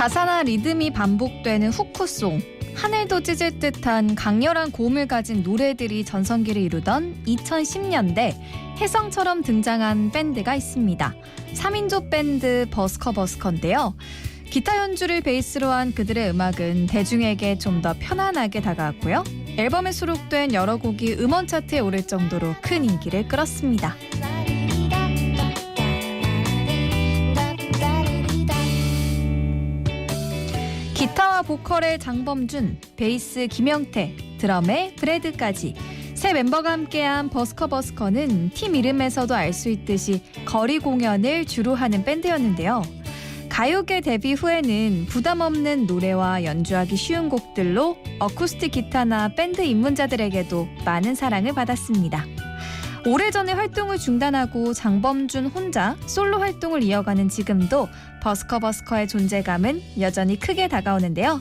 가사나 리듬이 반복되는 후크송, 하늘도 찢을 듯한 강렬한 고음을 가진 노래들이 전성기를 이루던 2010년대 혜성처럼 등장한 밴드가 있습니다. 3인조 밴드 버스커버스커인데요. 기타 연주를 베이스로 한 그들의 음악은 대중에게 좀 더 편안하게 다가왔고요. 앨범에 수록된 여러 곡이 음원 차트에 오를 정도로 큰 인기를 끌었습니다. 기타와 보컬의 장범준, 베이스 김영태, 드럼의 브래드까지 세 멤버가 함께한 버스커버스커는 팀 이름에서도 알 수 있듯이 거리 공연을 주로 하는 밴드였는데요. 가요계 데뷔 후에는 부담 없는 노래와 연주하기 쉬운 곡들로 어쿠스틱 기타나 밴드 입문자들에게도 많은 사랑을 받았습니다. 오래전에 활동을 중단하고 장범준 혼자 솔로 활동을 이어가는 지금도 버스커버스커의 존재감은 여전히 크게 다가오는데요.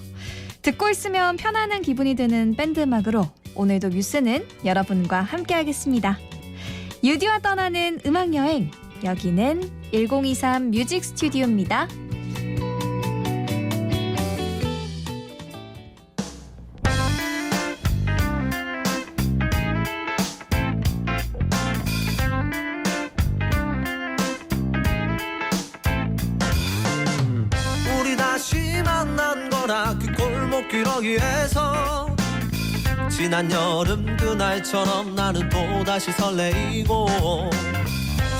듣고 있으면 편안한 기분이 드는 밴드 음악으로 오늘도 뮤스는 여러분과 함께하겠습니다. 유디와 떠나는 음악여행, 여기는 1023 뮤직 스튜디오입니다. 우리 다시 만난 거라 그 골목길 어귀에서 지난 여름 그날처럼 나는 또다시 설레이고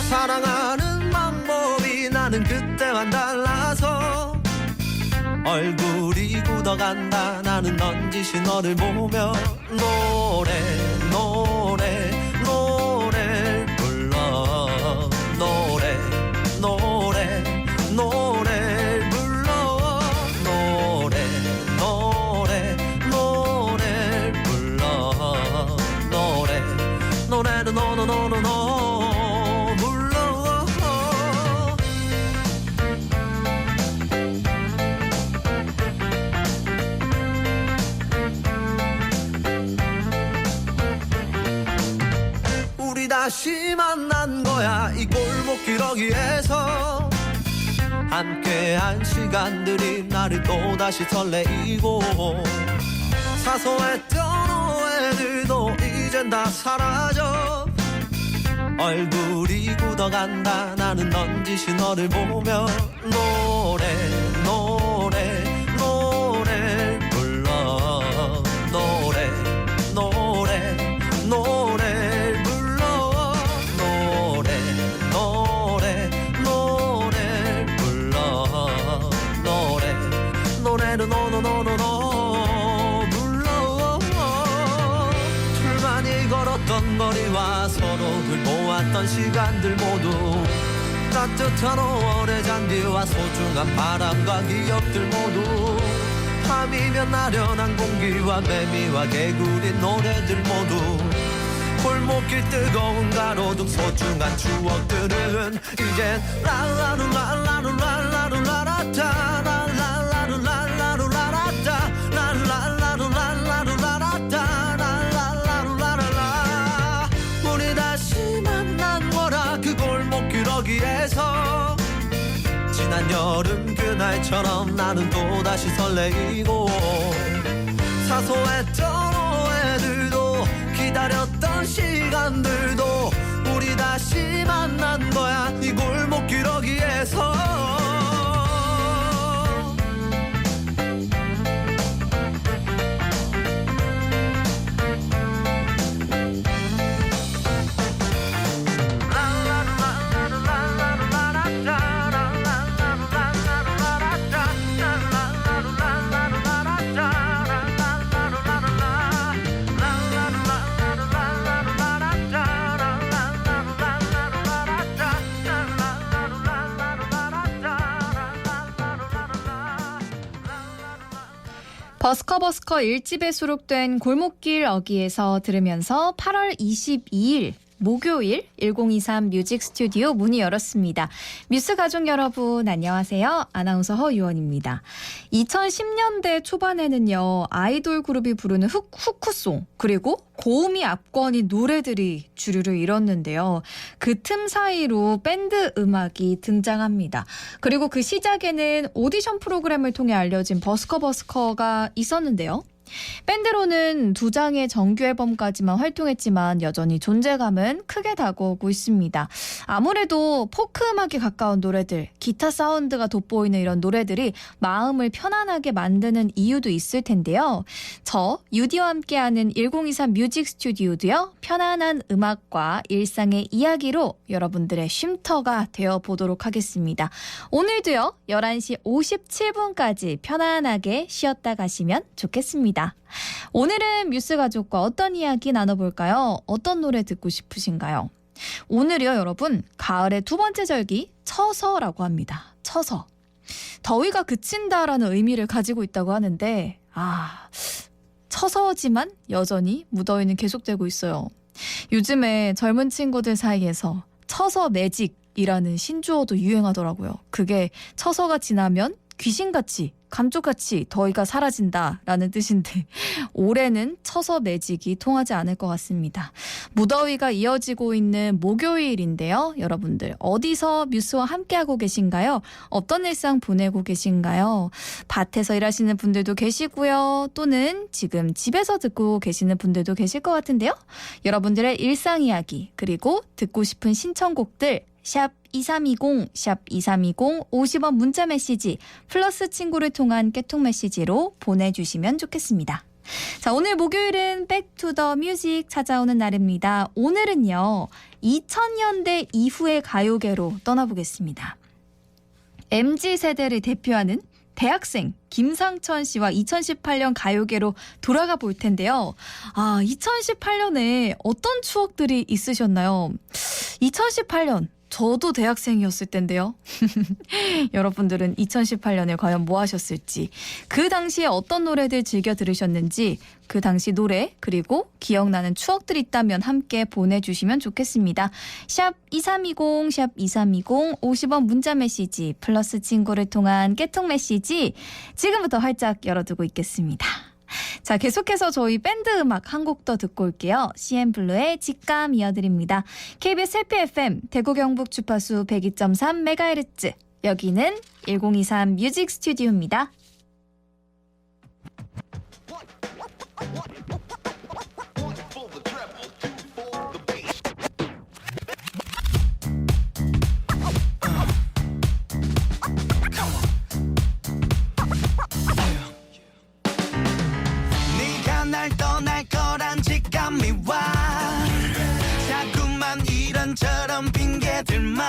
사랑하는 방법이 나는 그때와는 달라서 얼굴이 굳어간다. 나는 넌지시 너를 보며 노래를 불러 노래를 불러 노래를 불러 노래를 불러 우리 다시 만난 거야 이 골목길 어귀에서 함께한 시간들이 나를 또다시 설레이고 사소했던 오해들도 이젠 다 사라져 얼굴이 굳어간다. 나는 넌지시 너를 보며 노래를 불러 노래를 불러 노래를 불러 노래를 불러 둘만이 걸었던 거리와 서로를 모았던 시간들 모두 따뜻한 5월의 잔디와 소중한 바람과 기억들 모두 밤이면 나련한 공기와 매미와 개구리 노래들 모두 골목길 뜨거운 가로등 소중한 추억들은 이젠 랄라루랄라루랄라루라라따 랄라루랄라루랄라라따 랄라루랄라루랄라루라라따 랄라루랄라라 우리 다시 만난 거라 그 골목길 어귀에서 지난 여름 그날처럼 나는 또다시 설레이고 사소했던 오해들도 기다렸던 시간들도 우리 다시 만난 거야 이 골목길 어귀에서 버스커버스커 1집에 수록된 골목길 어귀에서 들으면서 8월 22일 목요일 1023 뮤직 스튜디오 문이 열었습니다. 뮤스 가족 여러분 안녕하세요. 아나운서 허유원입니다. 2010년대 초반에는요. 아이돌 그룹이 부르는 후크송 그리고 고음이 압권인 노래들이 주류를 이뤘는데요. 그 틈 사이로 밴드 음악이 등장합니다. 그리고 그 시작에는 오디션 프로그램을 통해 알려진 버스커가 있었는데요. 밴드로는 2장의 정규 앨범까지만 활동했지만 여전히 존재감은 크게 다가오고 있습니다. 아무래도 포크 음악에 가까운 노래들, 기타 사운드가 돋보이는 이런 노래들이 마음을 편안하게 만드는 이유도 있을 텐데요. 저 유디와 함께하는 1023 뮤직 스튜디오도요. 편안한 음악과 일상의 이야기로 여러분들의 쉼터가 되어보도록 하겠습니다. 오늘도요. 11시 57분까지 편안하게 쉬었다 가시면 좋겠습니다. 오늘은 뮤스 가족과 어떤 이야기 나눠볼까요? 어떤 노래 듣고 싶으신가요? 오늘이요 여러분 가을의 두 번째 절기 처서라고 합니다. 처서. 더위가 그친다라는 의미를 가지고 있다고 하는데 처서지만 여전히 무더위는 계속되고 있어요. 요즘에 젊은 친구들 사이에서 처서 매직이라는 신조어도 유행하더라고요. 그게 처서가 지나면 귀신같이 감쪽같이 더위가 사라진다라는 뜻인데 올해는 처서 매직이 통하지 않을 것 같습니다. 무더위가 이어지고 있는 목요일인데요. 여러분들 어디서 뮤스와 함께하고 계신가요? 어떤 일상 보내고 계신가요? 밭에서 일하시는 분들도 계시고요. 또는 지금 집에서 듣고 계시는 분들도 계실 것 같은데요. 여러분들의 일상 이야기 그리고 듣고 싶은 신청곡들 샵 2320, 샵 2320 50원 문자 메시지 플러스 친구를 통한 깨톡 메시지로 보내주시면 좋겠습니다. 자, 오늘 목요일은 백투더뮤직 찾아오는 날입니다. 오늘은요 2000년대 이후의 가요계로 떠나보겠습니다. MZ세대를 대표하는 대학생 김상천 씨와 2018년 가요계로 돌아가 볼 텐데요. 2018년에 어떤 추억들이 있으셨나요? 2018년 저도 대학생이었을 텐데요. 여러분들은 2018년에 과연 뭐 하셨을지, 그 당시에 어떤 노래들 즐겨 들으셨는지, 그 당시 노래 그리고 기억나는 추억들이 있다면 함께 보내주시면 좋겠습니다. 샵 2320, 샵 2320 50원 문자 메시지 플러스 친구를 통한 깨톡 메시지 지금부터 활짝 열어두고 있겠습니다. 자, 계속해서 저희 밴드 음악 한 곡 더 듣고 올게요. CN블루의 직감 이어드립니다. KBS 해피 FM 대구 경북 주파수 102.3MHz 여기는 1023 뮤직 스튜디오입니다. 날 떠날 거란 직감이 와 자꾸만 이런저런 핑계들만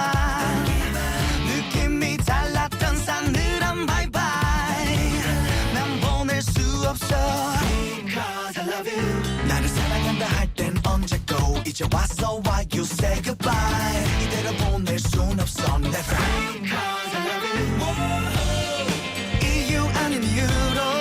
느낌이 달랐던 싸늘한 바이바이 난 보낼 수 없어 Because I love you 나를 사랑한다 할 땐 언제고 이제 왔어 Why you say goodbye 이대로 보낼 순 없어 Never Because I love you 이유 아닌 이유로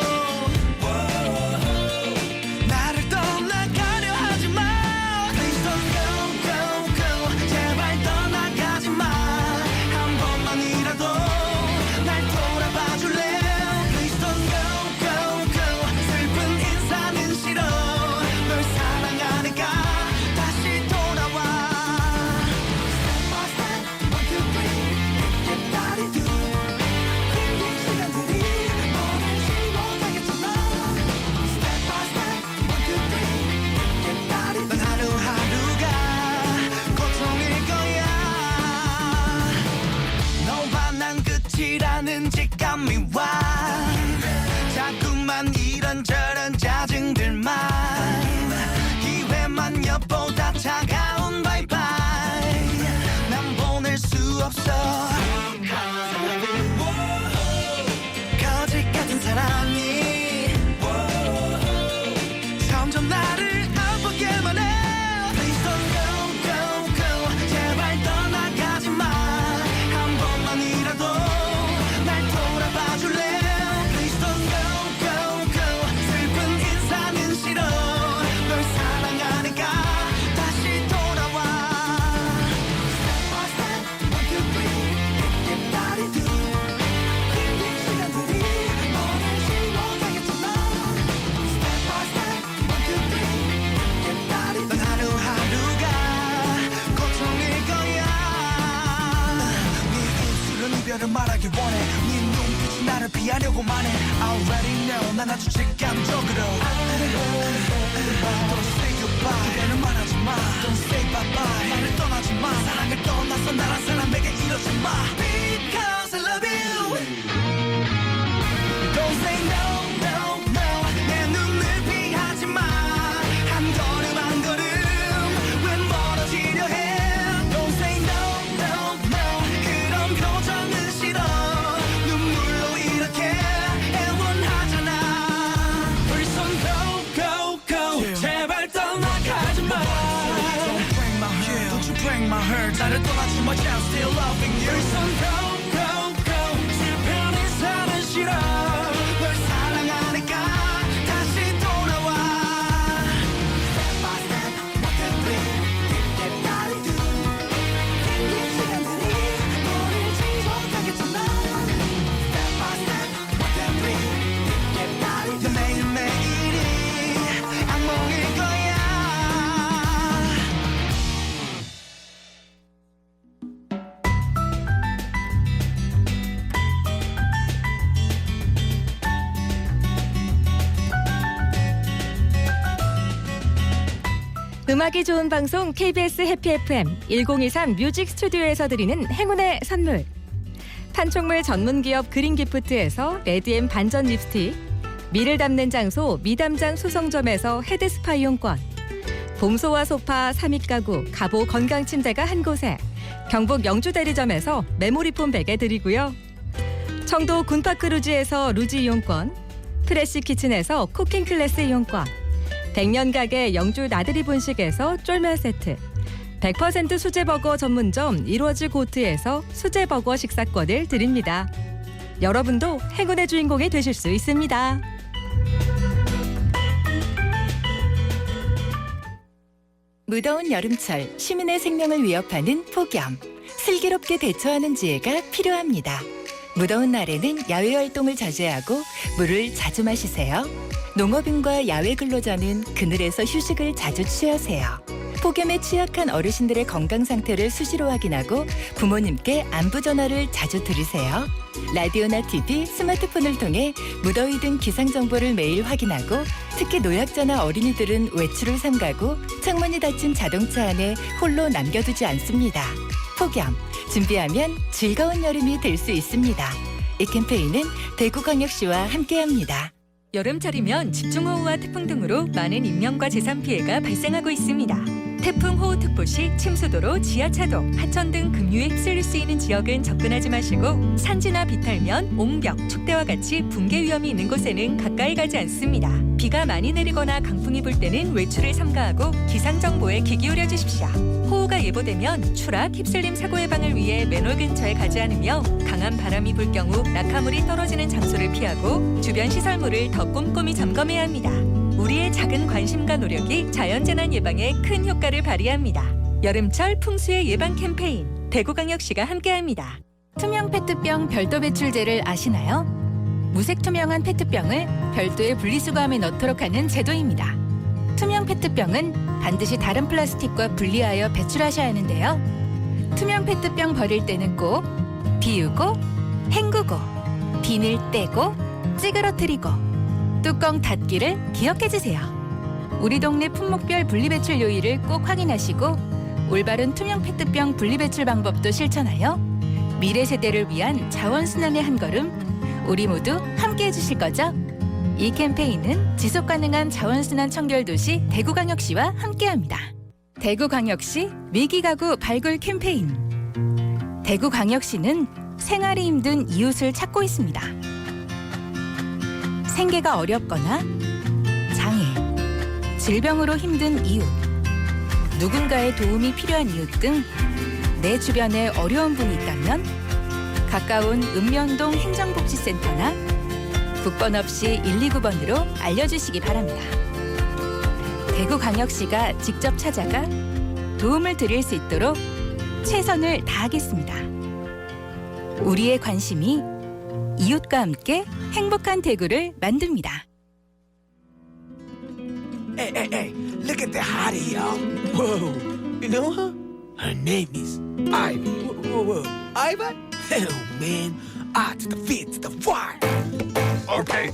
이라는 직감이 와 자꾸만 이런저런 짜증들만 기회만 엿보다 차가운 바이바이 난 보낼 수 없어 거짓 같은 사랑이 점점 나를 아프게만 해 Please don't go, go, go 제발 떠나가지 마 한 번만이라도 날 돌아봐줄래 Please don't go, go, go 난 아주 직감적으로 Don't say goodbye 기대는 말하지 마 Don't say bye bye 나를 떠나지 마 사랑을 떠나서 나란 사람에게 이러지 마 Because I love you Don't say no no no 내 눈을 피하지 마 한 걸음 한 걸음 왜 멀어지려 해 Don't say no no no 그런 표정은 싫어 눈물로 이렇게 애원하잖아 우리 손 go go go 제발 떠나가지 마 Don't break my heart Don't you break my heart 나를 떠나지 마 I'm still loving you 우리 손 go go go 슬픈 인사는 싫어 널 사랑하니까 다시 돌아와 Step by step one two three Step by step 힘든 시간들이 너를 지속하겠잖아 Step by step one two three Step by step 매일매일이 악몽일 거야 음악이 좋은 방송 KBS 해피 FM 1023 뮤직 스튜디오에서 드리는 행운의 선물. 판촉물 전문기업 그린기프트에서 레드앤 반전 립스틱, 미를 담는 장소 미담장 수성점에서 헤드스파 이용권, 봄소와 소파 3위 가구 가보 건강침대가 한 곳에 경북 영주대리점에서 메모리폼 베개 드리고요. 청도 군파크루지에서 루지 이용권, 프레시 키친에서 쿠킹 클래스 이용권, 100년 가게 영주 나들이 분식에서 쫄면 세트, 100% 수제버거 전문점 이루어지 고트에서 수제버거 식사권을 드립니다. 여러분도 행운의 주인공이 되실 수 있습니다. 무더운 여름철 시민의 생명을 위협하는 폭염, 슬기롭게 대처하는 지혜가 필요합니다. 무더운 날에는 야외 활동을 자제하고 물을 자주 마시세요. 농업인과 야외 근로자는 그늘에서 휴식을 자주 취하세요. 폭염에 취약한 어르신들의 건강 상태를 수시로 확인하고 부모님께 안부 전화를 자주 드리세요. 라디오나 TV, 스마트폰을 통해 무더위 등 기상 정보를 매일 확인하고 특히 노약자나 어린이들은 외출을 삼가고 창문이 닫힌 자동차 안에 홀로 남겨두지 않습니다. 폭염, 준비하면 즐거운 여름이 될 수 있습니다. 이 캠페인은 대구광역시와 함께합니다. 여름철이면 집중호우와 태풍 등으로 많은 인명과 재산 피해가 발생하고 있습니다. 태풍 호우특보 시 침수도로, 지하차도, 하천 등 급류에 휩쓸릴 수 있는 지역은 접근하지 마시고 산지나 비탈면, 옹벽, 축대와 같이 붕괴 위험이 있는 곳에는 가까이 가지 않습니다. 비가 많이 내리거나 강풍이 불 때는 외출을 삼가하고 기상정보에 귀 기울여 주십시오. 호우가 예보되면 추락, 휩쓸림 사고 예방을 위해 맨홀 근처에 가지 않으며 강한 바람이 불 경우 낙하물이 떨어지는 장소를 피하고 주변 시설물을 더 꼼꼼히 점검해야 합니다. 우리의 작은 관심과 노력이 자연재난 예방에 큰 효과를 발휘합니다. 여름철 풍수의 예방 캠페인 대구광역시가 함께합니다. 투명 페트병 별도 배출제를 아시나요? 무색 투명한 페트병을 별도의 분리수거함에 넣도록 하는 제도입니다. 투명 페트병은 반드시 다른 플라스틱과 분리하여 배출하셔야 하는데요. 투명 페트병 버릴 때는 꼭 비우고, 헹구고, 비늘 떼고, 찌그러뜨리고, 뚜껑 닫기를 기억해주세요. 우리 동네 품목별 분리배출 요일을 꼭 확인하시고 올바른 투명 페트병 분리배출 방법도 실천하여 미래 세대를 위한 자원순환의 한 걸음 우리 모두 함께 해주실 거죠? 이 캠페인은 지속가능한 자원순환 청결도시 대구광역시와 함께합니다. 대구광역시 위기가구 발굴 캠페인. 대구광역시는 생활이 힘든 이웃을 찾고 있습니다. 생계가 어렵거나 장애, 질병으로 힘든 이웃, 누군가의 도움이 필요한 이웃 등 내 주변에 어려운 분이 있다면 가까운 읍면동 행정복지센터나 국번 없이 129번으로 알려주시기 바랍니다. 대구광역시가 직접 찾아가 도움을 드릴 수 있도록 최선을 다하겠습니다. 우리의 관심이 이웃과 함께 행복한 대구를 만듭니다. Hey, hey, hey, look at the hottie, y'all. Whoa. You know her? Her name is Ivy. Whoa, whoa, whoa. Ivy? Hell, man. I to the V to the Y. Okay.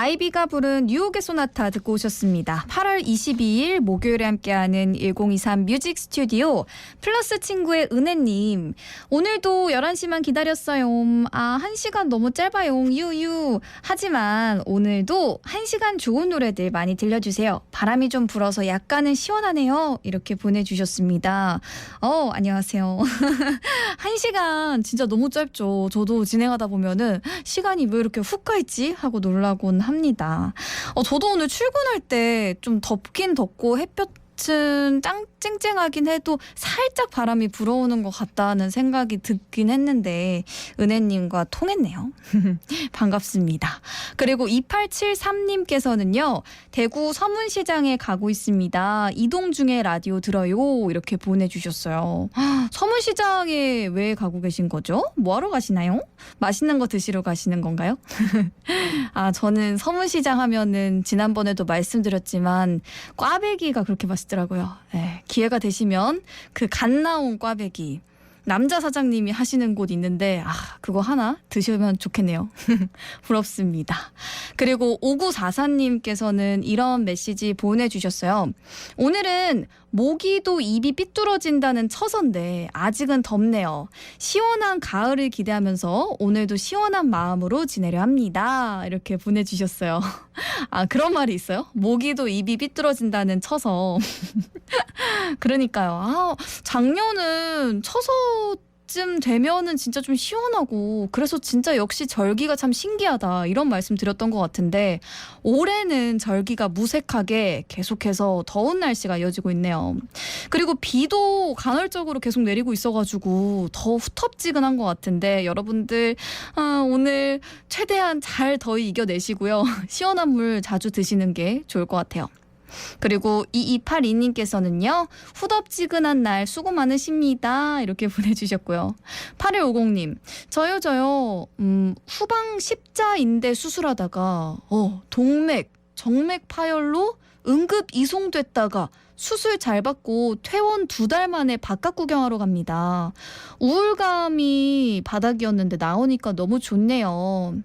아이비가 부른 뉴욕의 소나타 듣고 오셨습니다. 8월 22일 목요일에 함께하는 1023 뮤직 스튜디오 플러스 친구의 은혜님. 오늘도 11시만 기다렸어요. 1시간 너무 짧아요. 유유. 하지만 오늘도 1시간 좋은 노래들 많이 들려주세요. 바람이 좀 불어서 약간은 시원하네요. 이렇게 보내주셨습니다. 안녕하세요. 1시간 진짜 너무 짧죠. 저도 진행하다 보면은 시간이 왜 이렇게 훅 가있지? 하고 놀라곤 합니다. 저도 오늘 출근할 때 좀 덥긴 덥고 햇볕은 쨍쨍하긴 해도 살짝 바람이 불어오는 것 같다는 생각이 듣긴 했는데 은혜님과 통했네요. 반갑습니다. 그리고 2873님께서는요. 대구 서문시장에 가고 있습니다. 이동 중에 라디오 들어요. 이렇게 보내주셨어요. 서문시장에 왜 가고 계신 거죠? 뭐하러 가시나요? 맛있는 거 드시러 가시는 건가요? 저는 서문시장 하면은 지난번에도 말씀드렸지만 꽈배기가 그렇게 맛있더라고요. 네, 기회가 되시면 그 갓 나온 꽈배기 남자 사장님이 하시는 곳 있는데 그거 하나 드시면 좋겠네요. 부럽습니다. 그리고 5944님께서는 이런 메시지 보내주셨어요. 오늘은 모기도 입이 삐뚤어진다는 처서인데 아직은 덥네요. 시원한 가을을 기대하면서 오늘도 시원한 마음으로 지내려 합니다. 이렇게 보내주셨어요. 그런 말이 있어요? 모기도 입이 삐뚤어진다는 처서. 그러니까요. 작년은 처서쯤 되면은 진짜 좀 시원하고 그래서 진짜 역시 절기가 참 신기하다 이런 말씀 드렸던 것 같은데 올해는 절기가 무색하게 계속해서 더운 날씨가 이어지고 있네요. 그리고 비도 간헐적으로 계속 내리고 있어가지고 더 후텁지근한 것 같은데 여러분들 오늘 최대한 잘 더위 이겨내시고요. 시원한 물 자주 드시는 게 좋을 것 같아요. 그리고 2282님께서는요. 후덥지근한 날 수고 많으십니다. 이렇게 보내주셨고요. 8150님. 저요. 후방 십자인대 수술하다가 동맥, 정맥 파열로 응급 이송됐다가 수술 잘 받고 퇴원 2달 만에 바깥 구경하러 갑니다. 우울감이 바닥이었는데 나오니까 너무 좋네요.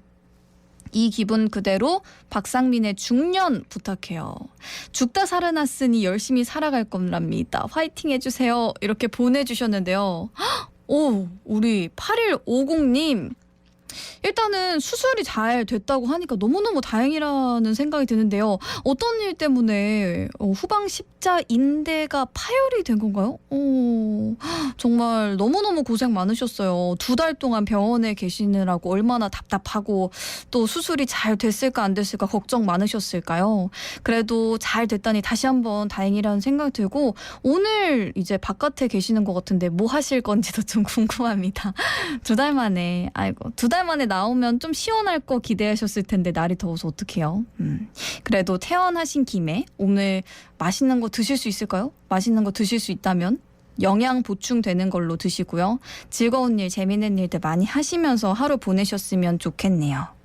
이 기분 그대로 박상민의 중년 부탁해요. 죽다 살아났으니 열심히 살아갈 겁니다. 화이팅 해주세요. 이렇게 보내주셨는데요. 우리 8150님. 일단은 수술이 잘 됐다고 하니까 너무너무 다행이라는 생각이 드는데요. 어떤 일 때문에 후방 십자 인대가 파열이 된 건가요? 정말 너무너무 고생 많으셨어요. 2달 동안 병원에 계시느라고 얼마나 답답하고 또 수술이 잘 됐을까 안 됐을까 걱정 많으셨을까요? 그래도 잘 됐다니 다시 한번 다행이라는 생각이 들고 오늘 이제 바깥에 계시는 것 같은데 뭐 하실 건지도 좀 궁금합니다. 2달 만에 2달 만에 나오면 좀 시원할 거 기대하셨을 텐데 날이 더워서 어떡해요. 그래도 퇴원하신 김에 오늘 맛있는 거 드실 수 있을까요? 맛있는 거 드실 수 있다면 영양 보충되는 걸로 드시고요. 즐거운 일, 재밌는 일들 많이 하시면서 하루 보내셨으면 좋겠네요.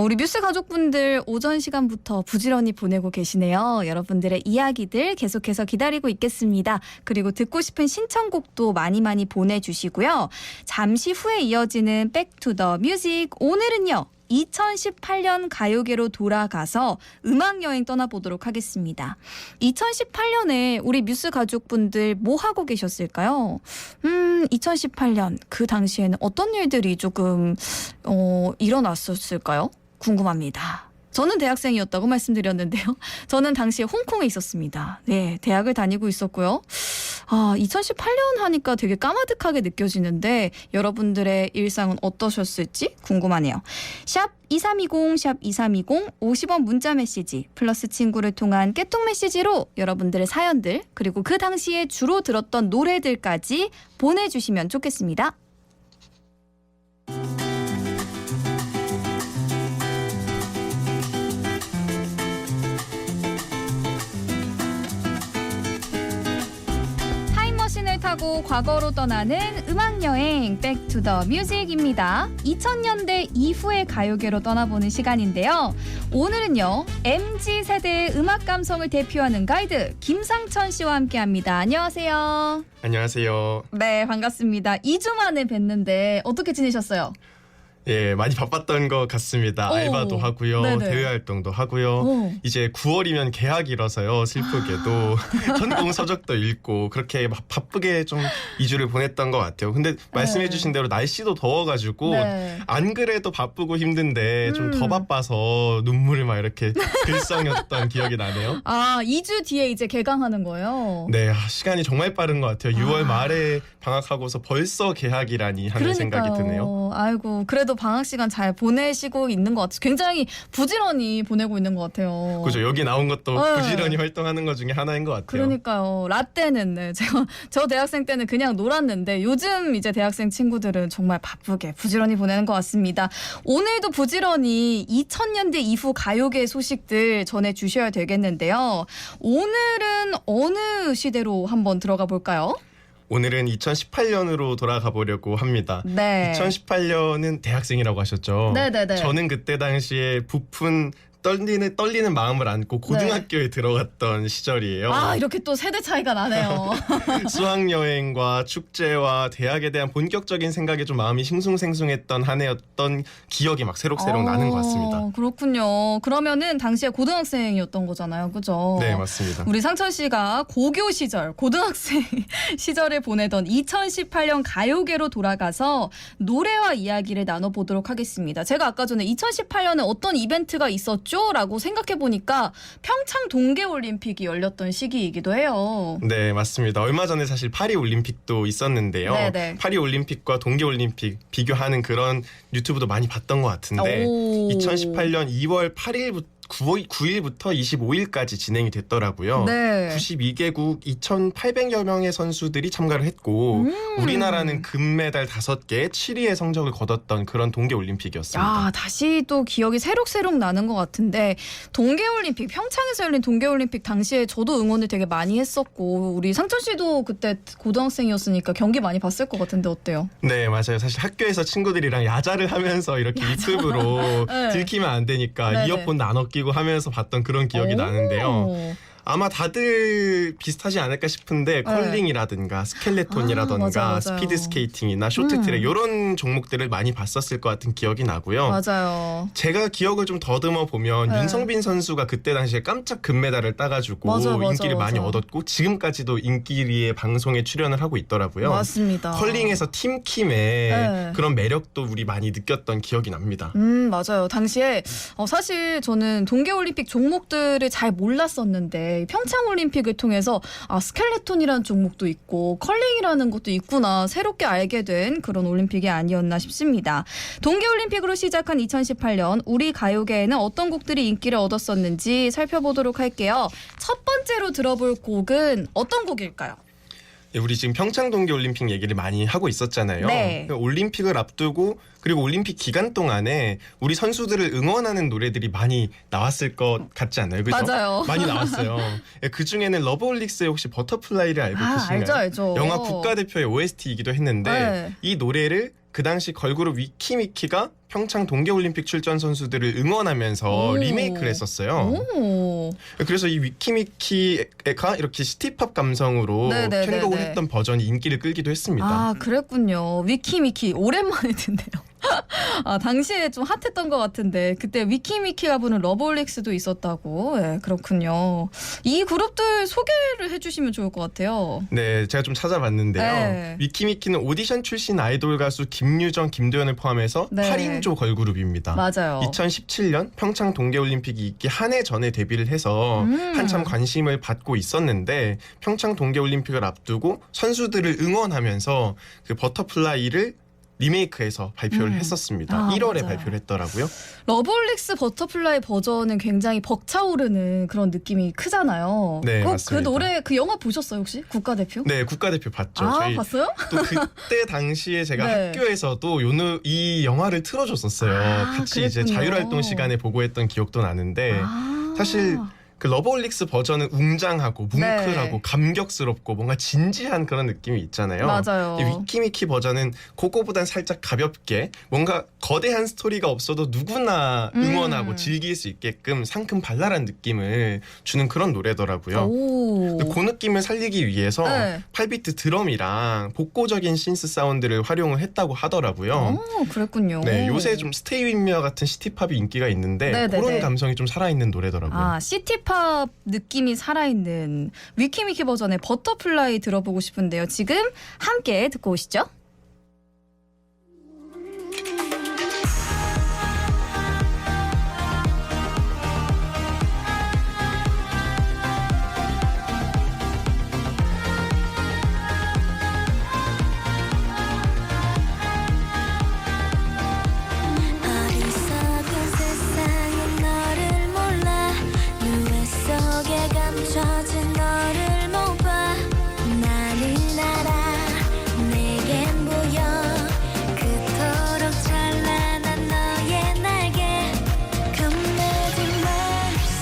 우리 뮤스 가족분들 오전 시간부터 부지런히 보내고 계시네요. 여러분들의 이야기들 계속해서 기다리고 있겠습니다. 그리고 듣고 싶은 신청곡도 많이 보내주시고요. 잠시 후에 이어지는 백투더뮤직 오늘은요. 2018년 가요계로 돌아가서 음악여행 떠나보도록 하겠습니다. 2018년에 우리 뮤스 가족분들 뭐 하고 계셨을까요? 2018년 그 당시에는 어떤 일들이 조금 일어났었을까요? 궁금합니다. 저는 대학생이었다고 말씀드렸는데요. 저는 당시에 홍콩에 있었습니다. 네, 대학을 다니고 있었고요. 2018년 하니까 되게 까마득하게 느껴지는데 여러분들의 일상은 어떠셨을지 궁금하네요. 샵 2320, 샵 2320, 50원 문자 메시지 플러스 친구를 통한 깨톡 메시지로 여러분들의 사연들 그리고 그 당시에 주로 들었던 노래들까지 보내주시면 좋겠습니다. 타임머신을 타고 과거로 떠나는 음악여행 백투더뮤직입니다. 2000년대 이후의 가요계로 떠나보는 시간인데요. 오늘은요. MZ세대의 음악 감성을 대표하는 가이드 김상천 씨와 함께합니다. 안녕하세요. 안녕하세요. 네, 반갑습니다. 2주 만에 뵀는데 어떻게 지내셨어요? 예, 많이 바빴던 것 같습니다. 오, 알바도 하고요. 네네. 대외 활동도 하고요. 오. 이제 9월이면 개학이라서요. 슬프게도 전공 서적도 읽고 그렇게 막 바쁘게 좀 2주를 보냈던 것 같아요. 근데 말씀해주신 대로 날씨도 더워가지고 네. 안 그래도 바쁘고 힘든데 좀 더 바빠서 눈물을 막 이렇게 글썽였던 기억이 나네요. 아, 2주 뒤에 이제 개강하는 거예요? 네, 시간이 정말 빠른 것 같아요. 6월 말에 방학하고서 벌써 개학이라니 하는 생각이 드네요. 아이고, 그래도 방학 시간 잘 보내시고 있는 것 같아요. 굉장히 부지런히 보내고 있는 것 같아요. 그죠. 여기 나온 것도 네. 부지런히 활동하는 것 중에 하나인 것 같아요. 그러니까요. 라떼는 네, 저 대학생 때는 그냥 놀았는데 요즘 이제 대학생 친구들은 정말 바쁘게 부지런히 보내는 것 같습니다. 오늘도 부지런히 2000년대 이후 가요계 소식들 전해주셔야 되겠는데요. 오늘은 어느 시대로 한번 들어가 볼까요? 오늘은 2018년으로 돌아가 보려고 합니다. 네. 2018년은 대학생이라고 하셨죠? 네네네. 저는 그때 당시에 부푼 떨리는 마음을 안고 고등학교에 들어갔던 시절이에요. 아, 이렇게 또 세대 차이가 나네요. 수학여행과 축제와 대학에 대한 본격적인 생각에 좀 마음이 싱숭생숭했던 한 해였던 기억이 막 새록새록 나는 것 같습니다. 그렇군요. 그러면은 당시에 고등학생이었던 거잖아요. 그죠? 네, 맞습니다. 우리 상철 씨가 고교 시절, 고등학생 시절을 보내던 2018년 가요계로 돌아가서 노래와 이야기를 나눠보도록 하겠습니다. 제가 아까 전에 2018년에 어떤 이벤트가 있었죠? 라고 생각해보니까 평창 동계올림픽이 열렸던 시기이기도 해요. 네, 맞습니다. 얼마 전에 사실 파리올림픽도 있었는데요. 네네. 파리올림픽과 동계올림픽 비교하는 그런 유튜브도 많이 봤던 것 같은데 오. 2018년 2월 8일부터 9일부터 25일까지 진행이 됐더라고요. 네. 92개국 2,800여 명의 선수들이 참가를 했고 우리나라는 금메달 5개, 7위의 성적을 거뒀던 그런 동계올림픽이었습니다. 야, 다시 또 기억이 새록새록 나는 것 같은데 동계올림픽, 평창에서 열린 동계올림픽 당시에 저도 응원을 되게 많이 했었고 우리 상철 씨도 그때 고등학생이었으니까 경기 많이 봤을 것 같은데 어때요? 네, 맞아요. 사실 학교에서 친구들이랑 야자를 하면서 이렇게 유튜브로 네. 들키면 안 되니까 네네. 이어폰 나눠 끼고 하면서 봤던 그런 기억이 오. 나는데요. 아마 다들 비슷하지 않을까 싶은데 컬링이라든가 스켈레톤이라든가 맞아요. 스피드 스케이팅이나 쇼트트랙 이런 종목들을 많이 봤었을 것 같은 기억이 나고요. 맞아요. 제가 기억을 좀 더듬어 보면 네. 윤성빈 선수가 그때 당시에 깜짝 금메달을 따가지고 맞아, 인기를 많이 맞아. 얻었고 지금까지도 인기리에 방송에 출연을 하고 있더라고요. 맞습니다. 컬링에서 팀킴의 네. 그런 매력도 우리 많이 느꼈던 기억이 납니다. 맞아요. 당시에 사실 저는 동계올림픽 종목들을 잘 몰랐었는데 평창올림픽을 통해서 스켈레톤이라는 종목도 있고 컬링이라는 것도 있구나 새롭게 알게 된 그런 올림픽이 아니었나 싶습니다. 동계올림픽으로 시작한 2018년 우리 가요계에는 어떤 곡들이 인기를 얻었었는지 살펴보도록 할게요. 첫 번째로 들어볼 곡은 어떤 곡일까요? 네, 우리 지금 평창 동계올림픽 얘기를 많이 하고 있었잖아요. 네. 올림픽을 앞두고 그리고 올림픽 기간 동안에 우리 선수들을 응원하는 노래들이 많이 나왔을 것 같지 않나요? 그죠? 맞아요. 많이 나왔어요. 그 중에는 러브홀릭스의 혹시 버터플라이를 알고 계신가요? 알죠. 영화 국가대표의 OST이기도 했는데 네. 이 노래를 그 당시 걸그룹 위키미키가 평창 동계올림픽 출전 선수들을 응원하면서 오. 리메이크를 했었어요. 오. 그래서 이 위키미키가 이렇게 시티팝 감성으로 네네네네. 편곡을 했던 버전이 인기를 끌기도 했습니다. 아, 그랬군요. 위키미키 오랜만에 듣네요. 당시에 좀 핫했던 것 같은데 그때 위키미키가 부른 러브홀릭스도 있었다고. 네, 그렇군요. 이 그룹들 소개를 해주시면 좋을 것 같아요. 네, 제가 좀 찾아봤는데요. 네. 위키미키는 오디션 출신 아이돌 가수 김유정, 김도연을 포함해서 네. 8인조 걸그룹입니다. 맞아요. 2017년 평창 동계올림픽이 있기 한 해 전에 데뷔를 해서 한참 관심을 받고 있었는데 평창 동계올림픽을 앞두고 선수들을 응원하면서 그 버터플라이를 리메이크해서 발표를 했었습니다. 1월에 맞아요. 발표를 했더라고요. 러브홀릭스 버터플라이 버전은 굉장히 벅차오르는 그런 느낌이 크잖아요. 네, 꼭 그 맞습니다. 노래, 그 영화 보셨어요 혹시? 국가대표? 네, 국가대표 봤죠. 저희 봤어요? 또 그때 당시에 제가 네. 학교에서도 이 영화를 틀어줬었어요. 같이 이제 그랬군요. 자율활동 시간에 보고 했던 기억도 나는데 사실 그 러브홀릭스 버전은 웅장하고 뭉클하고 네. 감격스럽고 뭔가 진지한 그런 느낌이 있잖아요. 맞아요. 근데 위키미키 버전은 그거보단 살짝 가볍게 뭔가 거대한 스토리가 없어도 누구나 응원하고 즐길 수 있게끔 상큼 발랄한 느낌을 주는 그런 노래더라고요. 오. 근데 그 느낌을 살리기 위해서 네. 8비트 드럼이랑 복고적인 신스 사운드를 활용을 했다고 하더라고요. 오, 그랬군요. 네, 요새 좀 스테이 윈 미어 같은 시티팝이 인기가 있는데 네네네. 그런 감성이 좀 살아있는 노래더라고요. 아, 시티팝 느낌이 살아있는 위키미키 버전의 버터플라이 들어보고 싶은데요. 지금 함께 듣고 오시죠. 어리석은 세상에 너를 몰라 누에 속에 감춰진 너를 못 봐 나는 알아 내겐 보여 그토록 찬란한 너의 날개 겁내지 말 수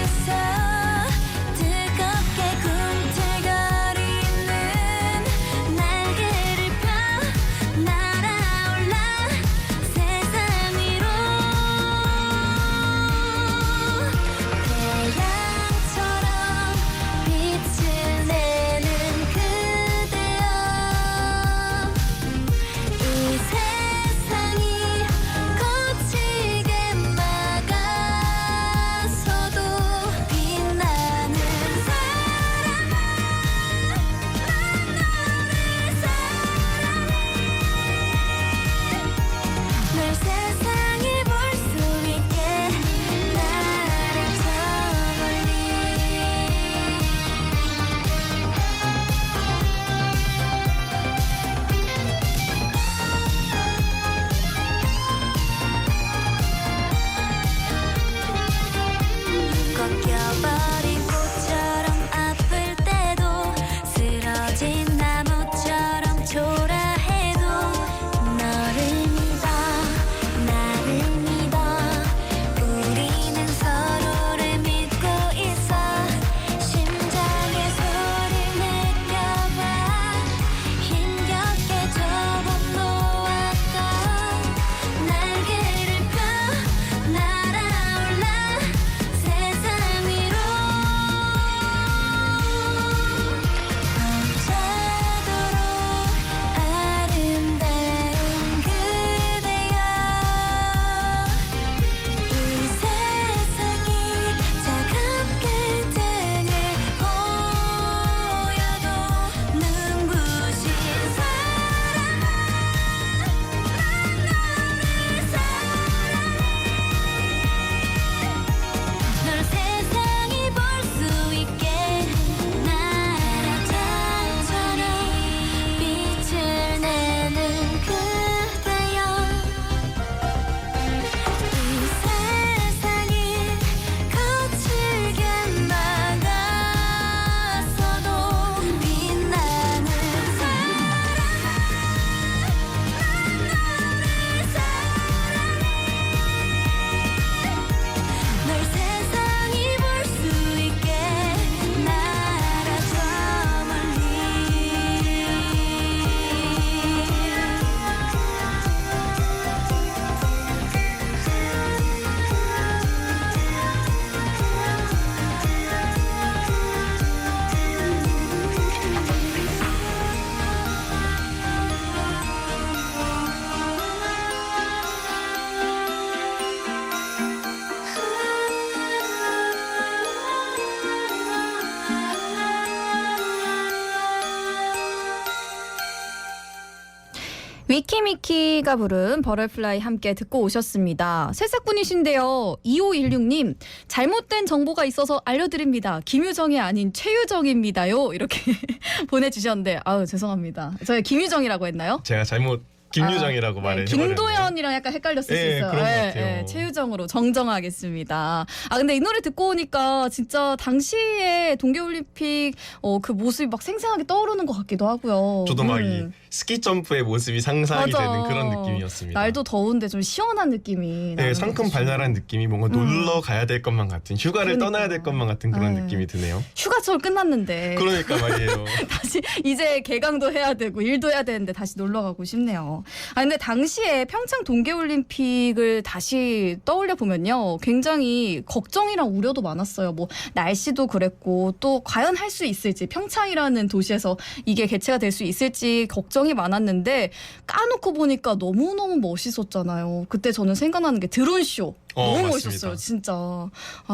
있어 뜨겁게 꿈틀거리는 날개를 펴 날아올라 세상 위로 태양처럼 빛을 내는 그대여 이 세상이 거치게 막아서도 빛나는 사람아 난 너를 사랑해 널 세상에 볼 수 있게 나를 저 멀리 꺾여버린 꽃처럼 아플 때도 쓰러진 나무처럼 초라해도 너를 믿어 나를 믿어 우리는 서로를 믿고 있어 심장의 소리를 느껴봐 힘겹게 접어놓았던 날개를 펴 날아올라 세상 위로 어쩌도록 아름다운 그대여 이 세상이 차갑게 등을 보여도 눈부신 사랑아 난 너를 사랑해 널 세상이 볼 수 있게 나라처럼 빛을 내는 그대여 이 세상이 거칠게 막아서도 빛나는 사랑아 난 너를 사랑해 널 세상이 볼 수 있게 날아 저 멀리 위키미키가 부른 버터플라이 함께 듣고 오셨습니다. 새싹분이신데요. 2516님 잘못된 정보가 있어서 알려드립니다. 김유정이 아닌 최유정입니다요. 이렇게 보내주셨는데 아유 죄송합니다. 저희 김유정이라고 했나요? 제가 잘못 김유정이라고 말을 해버렸네요. 김도연이랑 약간 헷갈렸을 수 네, 있어요. 그런 것 같아요. 최유정으로 정정하겠습니다. 근데 이 노래 듣고 오니까 진짜 당시에 동계올림픽 그 모습이 막 생생하게 떠오르는 것 같기도 하고요. 저도 막 이 스키 점프의 모습이 상상이 맞아. 되는 그런 느낌이었습니다. 날도 더운데 좀 시원한 느낌이 네, 나는 상큼 거죠. 발랄한 느낌이 뭔가 놀러 가야 될 것만 같은, 휴가를 그러니까. 떠나야 될 것만 같은 그런 네. 느낌이 드네요. 휴가철 끝났는데 그러니까 말이에요. 다시 이제 개강도 해야 되고 일도 해야 되는데 다시 놀러 가고 싶네요. 근데 당시에 평창 동계올림픽을 다시 떠올려 보면요, 굉장히 걱정이랑 우려도 많았어요. 뭐 날씨도 그랬고 또 과연 할 수 있을지, 평창이라는 도시에서 이게 개최가 될 수 있을지 걱정이 많았는데 까놓고 보니까 너무너무 멋있었잖아요. 그때 저는 생각나는 게 드론쇼. 너무 맞습니다. 멋있었어요, 진짜.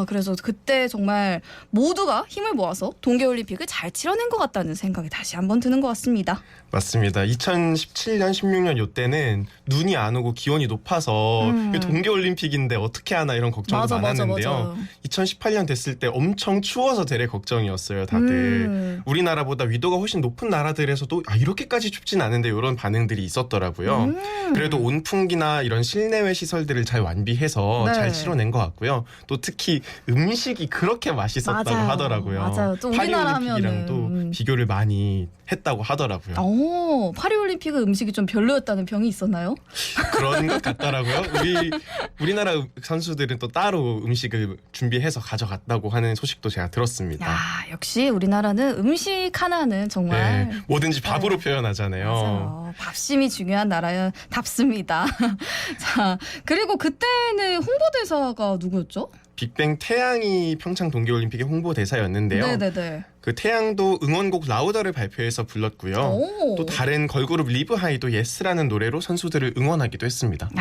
그래서 그때 정말 모두가 힘을 모아서 동계올림픽을 잘 치러낸 것 같다는 생각이 다시 한번 드는 것 같습니다. 맞습니다. 2017년, 16년 요때는 눈이 안 오고 기온이 높아서 이게 동계올림픽인데 어떻게 하나 이런 걱정도 많았는데요. 맞아요. 2018년 됐을 때 엄청 추워서 되레 걱정이었어요, 다들. 우리나라보다 위도가 훨씬 높은 나라들에서도 이렇게까지 춥진 않은데 이런 반응들이 있었더라고요. 그래도 온풍기나 이런 실내외 시설들을 잘 완비해서 네. 잘 치러낸 것 같고요. 또 특히 음식이 그렇게 맛있었다고 맞아요. 하더라고요. 맞아요. 또 파리올림픽이랑도 우리나라면은, 비교를 많이 했다고 하더라고요. 파리올림픽 음식이 좀 별로였다는 평이 있었나요? 그런 것 같더라고요. 우리나라 선수들은 또 따로 음식을 준비해서 가져갔다고 하는 소식도 제가 들었습니다. 역시 우리나라는 음식 하나는 정말 네, 뭐든지 밥으로 표현하잖아요. 맞아요. 밥심이 중요한 나라답습니다. 자, 그리고 그때는 홍보대사가 누구였죠? 빅뱅 태양이 평창 동계올림픽의 홍보대사였는데요. 네네네. 그 태양도 응원곡 라우더를 발표해서 불렀고요. 오. 또 다른 걸그룹 리브하이도 예스라는 노래로 선수들을 응원하기도 했습니다.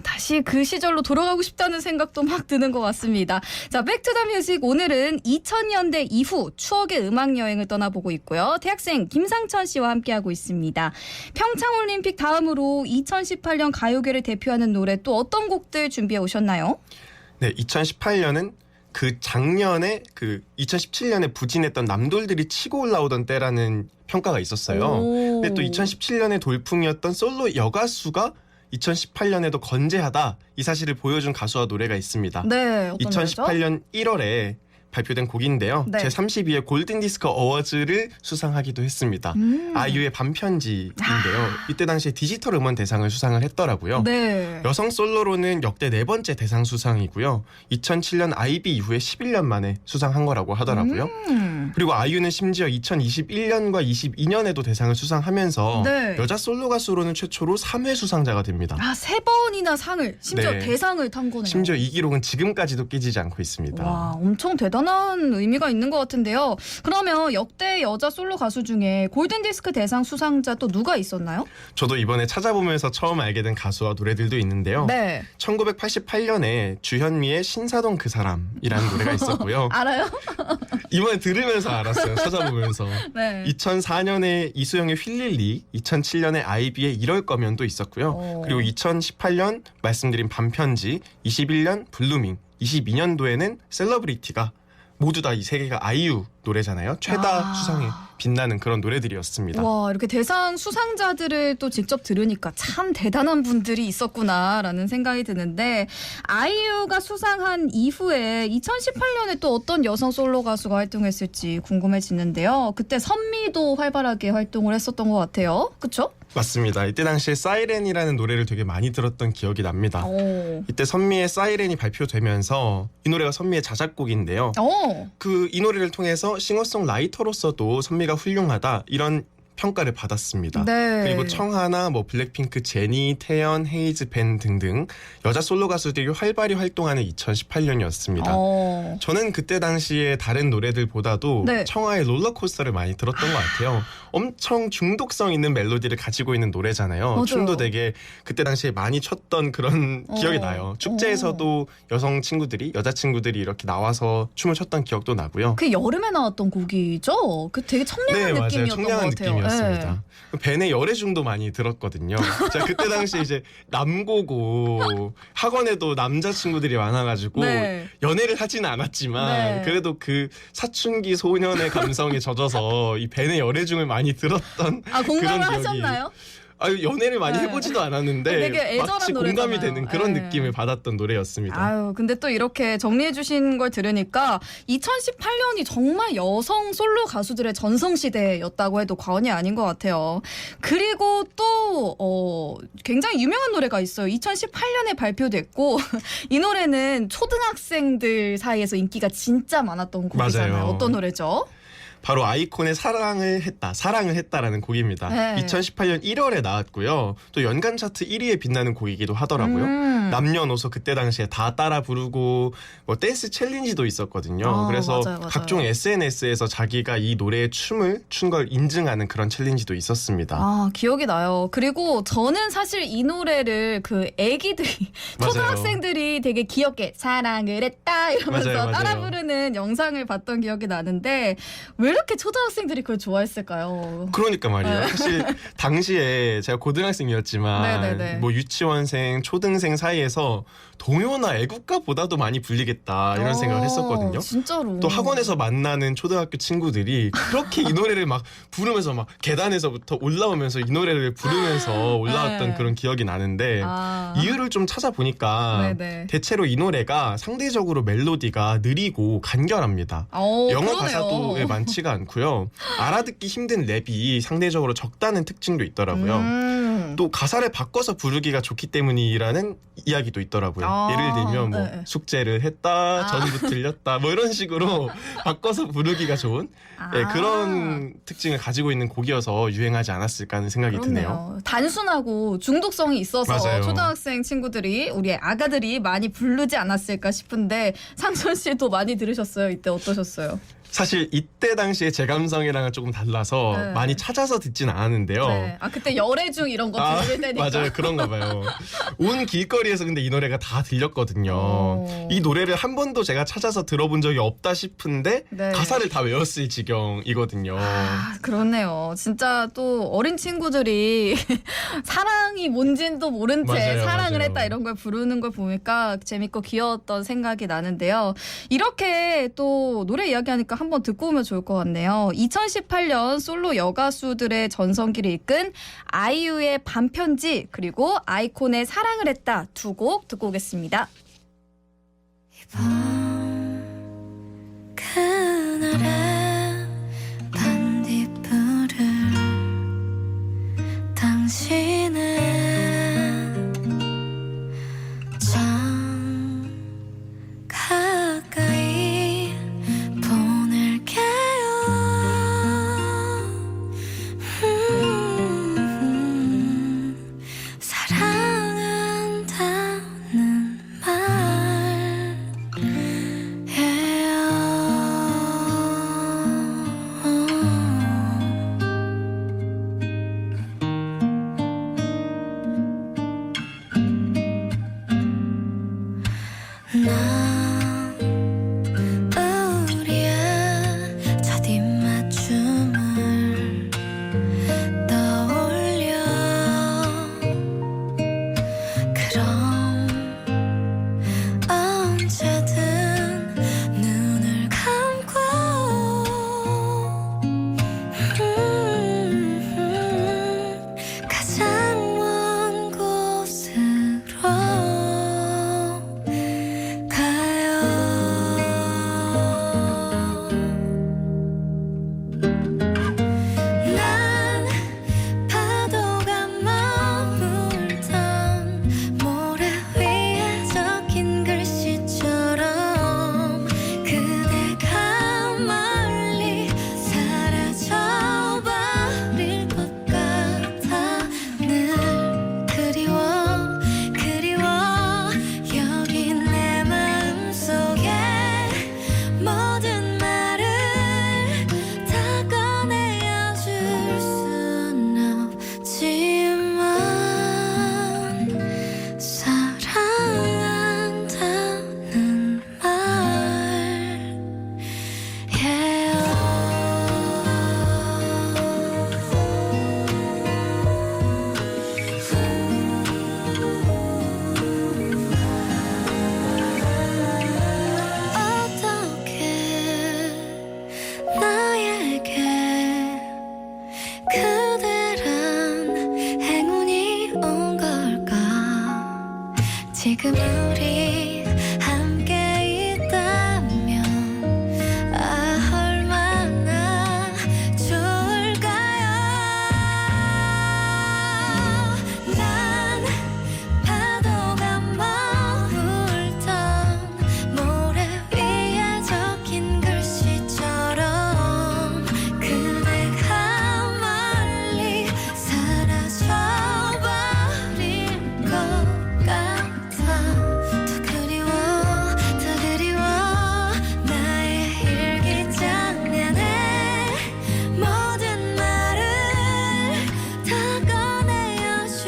다시 그 시절로 돌아가고 싶다는 생각도 막 드는 것 같습니다. 자, 백투더뮤직 오늘은 2000년대 이후 추억의 음악 여행을 떠나보고 있고요. 대학생 김상천 씨와 함께하고 있습니다. 평창올림픽 다음으로 2018년 가요계를 대표하는 노래 또 어떤 곡들 준비해 오셨나요? 네, 2018년은 그 작년에 2017년에 부진했던 남돌들이 치고 올라오던 때라는 평가가 있었어요. 근데 또 2017년에 돌풍이었던 솔로 여가수가 2018년에도 건재하다, 이 사실을 보여준 가수와 노래가 있습니다. 네, 어떤 노래죠? 2018년 1월에 발표된 곡인데요. 네. 제32회 골든디스크 어워즈를 수상하기도 했습니다. 아이유의 반편지인데요. 이때 당시에 디지털 음원 대상을 수상을 했더라고요. 네. 여성 솔로로는 역대 4번째 대상 수상이고요. 2007년 아이비 이후에 11년 만에 수상한 거라고 하더라고요. 그리고 아이유는 심지어 2021년과 22년에도 대상을 수상하면서 네. 여자 솔로 가수로는 최초로 3회 수상자가 됩니다. 3번이나 상을, 심지어 네. 대상을 탄 거네요. 심지어 이 기록은 지금까지도 깨지지 않고 있습니다. 와, 엄청 대단한 의미가 있는 것 같은데요. 그러면 역대 여자 솔로 가수 중에 골든디스크 대상 수상자 또 누가 있었나요? 저도 이번에 찾아보면서 처음 알게 된 가수와 노래들도 있는데요. 네. 1988년에 주현미의 신사동 그 사람이라는 노래가 있었고요. 알아요? 이번에 들으면서 알았어요. 찾아보면서. 네. 2004년에 이수영의 휠릴리, 2007년에 아이비의 이럴 거면도 있었고요. 그리고 2018년 말씀드린 반편지, 21년 블루밍, 22년도에는 셀러브리티가 모두 다 이 세 개가 아이유 노래잖아요. 최다 수상에 빛나는 그런 노래들이었습니다. 와, 이렇게 대상 수상자들을 또 직접 들으니까 참 대단한 분들이 있었구나라는 생각이 드는데, 아이유가 수상한 이후에 2018년에 또 어떤 여성 솔로 가수가 활동했을지 궁금해지는데요. 그때 선미도 활발하게 활동을 했었던 것 같아요. 그렇죠? 맞습니다. 이때 당시에 사이렌이라는 노래를 되게 많이 들었던 기억이 납니다. 이때 선미의 사이렌이 발표되면서, 이 노래가 선미의 자작곡인데요. 이 노래를 통해서 싱어송라이터로서도 선미가 훌륭하다, 이런 평가를 받았습니다. 네. 그리고 청하나 블랙핑크, 제니, 태연, 헤이즈, 벤 등등 여자 솔로 가수들이 활발히 활동하는 2018년이었습니다. 저는 그때 당시에 다른 노래들보다도 네. 청하의 롤러코스터를 많이 들었던 것 같아요. 엄청 중독성 있는 멜로디를 가지고 있는 노래잖아요. 맞아요. 춤도 되게 그때 당시에 많이 췄던 그런 기억이 나요. 축제에서도 여성 친구들이, 여자 친구들이 이렇게 나와서 춤을 췄던 기억도 나고요. 그 여름에 나왔던 곡이죠? 그 되게 청량한 네, 맞아요. 느낌이었던 청량한 것 같아요. 느낌이었습니다. 벤의 열애중도 많이 들었거든요. 제가 그때 당시에 이제 남고고 학원에도 남자 친구들이 많아가지고 네. 연애를 하지는 않았지만 네. 그래도 그 사춘기 소년의 감성에 젖어서 이 벤의 열애중을 많이 들었던 공감을 그런 기억이. 하셨나요? 연애를 많이 네. 해보지도 않았는데 되게 애절한 마치 공감이 노래잖아요. 되는 그런 네. 느낌을 받았던 노래였습니다. 아유, 근데 또 이렇게 정리해 주신 걸 들으니까 2018년이 정말 여성 솔로 가수들의 전성시대였다고 해도 과언이 아닌 것 같아요. 그리고 또 굉장히 유명한 노래가 있어요. 2018년에 발표됐고 이 노래는 초등학생들 사이에서 인기가 진짜 많았던 곡이잖아요. 맞아요. 어떤 노래죠? 바로 아이콘의 사랑을 했다라는 곡입니다. 네. 2018년 1월에 나왔고요. 또 연간 차트 1위에 빛나는 곡이기도 하더라고요. 남녀노소 그때 당시에 다 따라 부르고 뭐 댄스 챌린지도 있었거든요. 그래서 맞아요. 각종 SNS에서 자기가 이 노래에 춤을 춘 걸 인증하는 그런 챌린지도 있었습니다. 아, 기억이 나요. 그리고 저는 사실 이 노래를 그 애기들이, 맞아요. 초등학생들이 되게 귀엽게 사랑을 했다 이러면서 맞아요, 맞아요. 따라 부르는 영상을 봤던 기억이 나는데 왜 이렇게 초등학생들이 그걸 좋아했을까요? 그러니까 말이에요. 사실 당시에 제가 고등학생이었지만 네네네. 뭐 유치원생, 초등생 사이에서 동요나 애국가보다도 많이 불리겠다 이런 생각을 했었거든요. 진짜로. 또 학원에서 만나는 초등학교 친구들이 그렇게 이 노래를 막 부르면서 막 계단에서부터 올라오면서 이 노래를 부르면서 올라왔던 네. 그런 기억이 나는데 이유를 좀 찾아보니까 네네. 대체로 이 노래가 상대적으로 멜로디가 느리고 간결합니다. 영어 그러네요. 가사도 많지가 않고요. 알아듣기 힘든 랩이 상대적으로 적다는 특징도 있더라고요. 또 가사를 바꿔서 부르기가 좋기 때문이라는 이야기도 있더라고요. 아, 예를 들면 뭐 네. 숙제를 했다, 전부 틀렸다 뭐 이런 식으로 바꿔서 부르기가 좋은 그런 특징을 가지고 있는 곡이어서 유행하지 않았을까 하는 생각이 드네요. 그렇네요. 단순하고 중독성이 있어서 맞아요. 초등학생 친구들이 우리 아가들이 많이 부르지 않았을까 싶은데 상철 씨도 많이 들으셨어요? 이때 어떠셨어요? 사실 이때 당시에 제 감성이랑은 조금 달라서 네. 많이 찾아서 듣진 않았는데요. 네. 그때 열애중 이런 거 들을 때니까. 맞아요. 그런가 봐요. 온 길거리에서 근데 이 노래가 다 들렸거든요. 오. 이 노래를 한 번도 제가 찾아서 들어본 적이 없다 싶은데 네. 가사를 다 외웠을 지경이거든요. 그렇네요. 진짜 또 어린 친구들이 사랑이 뭔진도 모른 채 맞아요, 사랑을 맞아요. 했다 이런 걸 부르는 걸 보니까 재밌고 귀여웠던 생각이 나는데요. 이렇게 또 노래 이야기하니까 한번 듣고 오면 좋을 것 같네요. 2018년 솔로 여가수들의 전성기를 이끈 아이유의 반편지 그리고 아이콘의 사랑을 했다 두 곡 듣고 오겠습니다. 그날의 반딧불을 당신은 참 가까이 보낼게요. 사랑한다는 말이에요. 지금 우리 함께 있다면 얼마나 좋을까요? 난 파도가 머물던 모래 위에 적힌 글씨처럼 그대가 멀리 사라져버릴 것 같아. 더 그리워 나의 일기장에 내 모든 말을 다 꺼내어 줄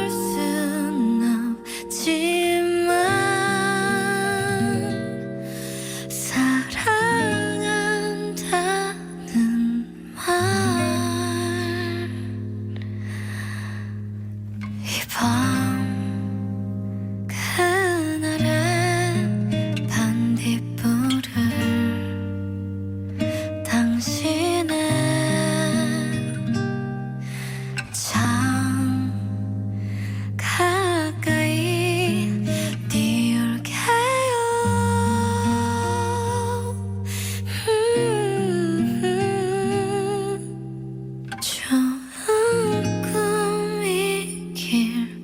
순 없지만 사랑한다는 말 이밤 그날의 반딧불을 당신의 참 가까이 띄울게요. 좋은 꿈이길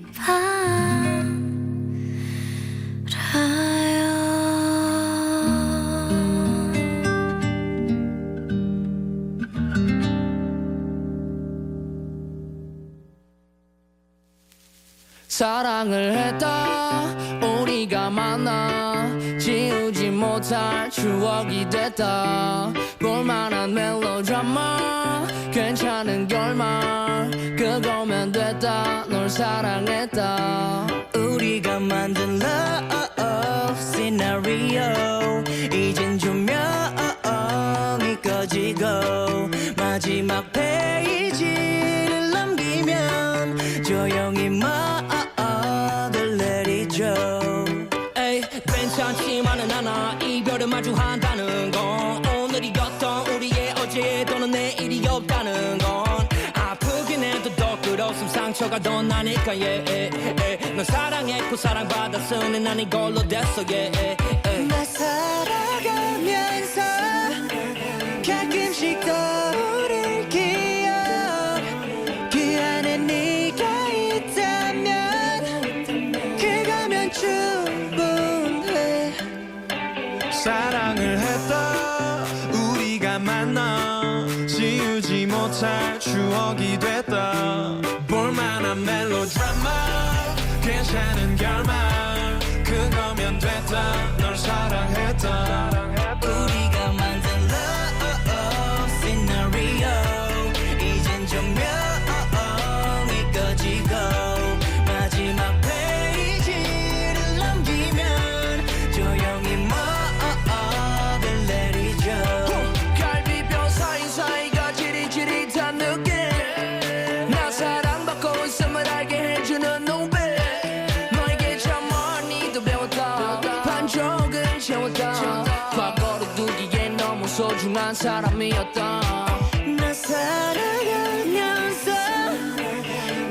사랑을 했다 우리가 만나 지우지 못할 추억이 됐다 볼만한 멜로드라마 괜찮은 결말 그거면 됐다 널 사랑했다 우리가 만든 love scenario 이젠 조명이 꺼지고 마지막 페이지를 넘기면 조용히 막을 내리죠. 에이 괜찮지만은 않아 이별을 마주한다는 건 오늘이었던 우리의 어제 또는 내일이 없다는 건 아프긴 해도 더 끌었음 상처가 더 나니까 널 사랑했고 사랑받았으니 난 이걸로 됐어 나 살아가면서 가끔씩 떠오를 기억 그 안에 네가 있다면 그거면 충분해. 사랑을 했다 우리가 만나 지우지 못할 추억이 됐다 볼만한 멜로드라마 괜찮은 결말 그거면 됐다 널 사랑했다 우리가 만든 love scenario 이젠 조명이 꺼지고 마지막 페이지를 넘기면 조용히 막을 내리죠. 갈비뼈 사이사이가 지릿지릿한 느낌 나 사랑받고 있음을 알게 해주는 눈빛 너에게 참 많이도 배웠다 반쪽은 채웠다 과거를 두기에 너무 소중한 사람이었다 나 살아가면서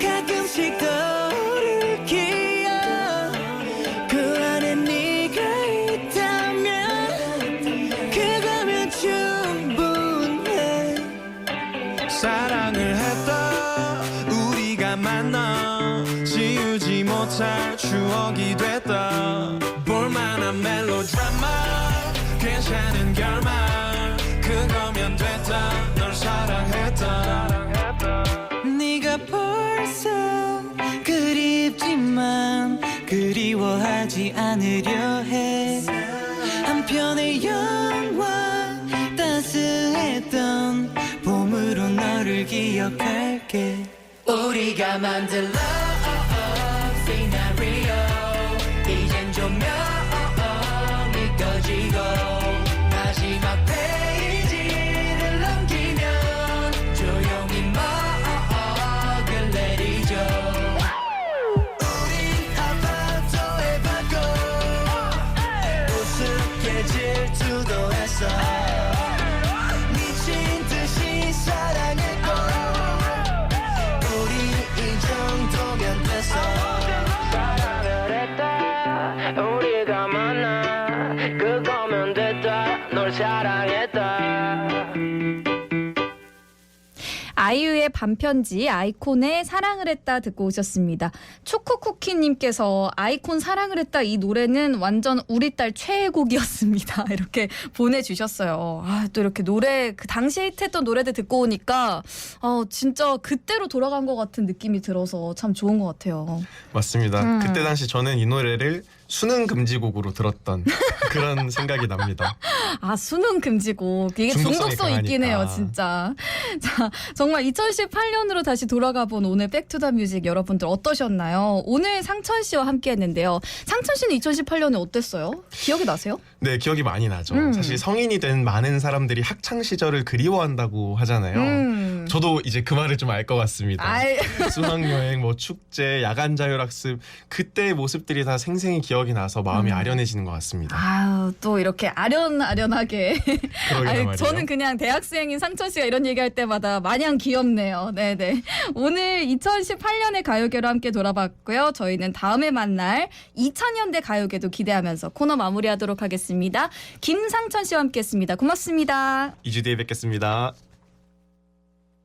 가끔씩 떠오를 기억 그 안에 네가 있다면 그거면 충분해. 사랑을 했다 우리가 만나 지우지 못할 추억이 됐다 볼만한 멜로드라마 괜찮은 결말 그거면 됐다 널 사랑했다 네가 벌써 그립지만 그리워하지 않으려 해. 한편의 영화 따스했던 봄으로 너를 기억할게. 우리가 만든 love scenario 이젠 조명이 꺼지고 마지막 페이지를 넘기면 조용히 막을 내리죠. 우린 아파트에 받고 우습게 질투도 했어. 미친 듯이 사랑했고 우리 이 정도면 됐어. 널 사랑했다. 아이유의 반편지, 아이콘의 사랑을 했다 듣고 오셨습니다. 초코쿠키님께서 아이콘 사랑을 했다 이 노래는 완전 우리 딸 최애곡이었습니다. 이렇게 보내주셨어요. 아, 또 이렇게 노래 그 당시에 히트했던 노래들 듣고 오니까 진짜 그때로 돌아간 것 같은 느낌이 들어서 참 좋은 것 같아요. 맞습니다. 그때 당시 저는 이 노래를 수능 금지곡으로 들었던 그런 생각이 납니다. 아, 수능 금지곡. 이게 중독성이 중독성 있긴 해요, 강하니까. 진짜. 자, 정말 2018년으로 다시 돌아가 본 오늘 백투더뮤직 여러분들 어떠셨나요? 오늘 상천 씨와 함께 했는데요. 상천 씨는 2018년에 어땠어요? 기억이 나세요? 네, 기억이 많이 나죠. 음. 사실 성인이 된 많은 사람들이 학창 시절을 그리워한다고 하잖아요. 저도 이제 그 말을 좀 알 것 같습니다. 수학여행, 뭐 축제, 야간 자율학습 그때의 모습들이 다 생생히 기억이 나서 마음이 아련해지는 것 같습니다. 아유, 또 이렇게 아련아련하게. 그러게나 말이에요. 저는 그냥 대학생인 상천 씨가 이런 얘기할 때마다 마냥 귀엽네요. 네네. 오늘 2018년의 가요계로 함께 돌아봤고요. 저희는 다음에 만날 2000년대 가요계도 기대하면서 코너 마무리하도록 하겠습니다. 김상천 씨와 함께했습니다. 고맙습니다. 2주 뒤에 뵙겠습니다.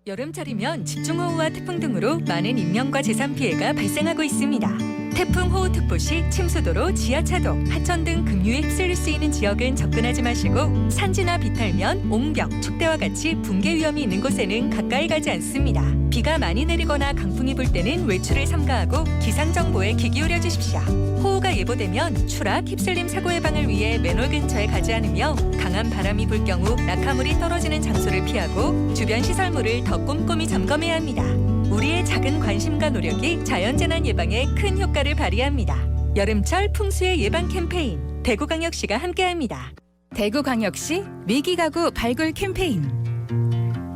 여름철이면 집중호우와 태풍 등으로 많은 인명과 재산 피해가 발생하고 있습니다. 태풍 호우 특보 시 침수도로, 지하차도, 하천 등 급류에 휩쓸릴 수 있는 지역은 접근하지 마시고 산지나 비탈면, 옹벽, 축대와 같이 붕괴 위험이 있는 곳에는 가까이 가지 않습니다. 비가 많이 내리거나 강풍이 불 때는 외출을 삼가하고 기상정보에 귀 기울여 주십시오. 호우가 예보되면 추락, 휩쓸림 사고 예방을 위해 맨홀 근처에 가지 않으며 강한 바람이 불 경우 낙하물이 떨어지는 장소를 피하고 주변 시설물을 더 꼼꼼히 점검해야 합니다. 우리의 작은 관심과 노력이 자연재난 예방에 큰 효과를 발휘합니다. 여름철 풍수의 예방 캠페인 대구광역시가 함께합니다. 대구광역시 위기가구 발굴 캠페인.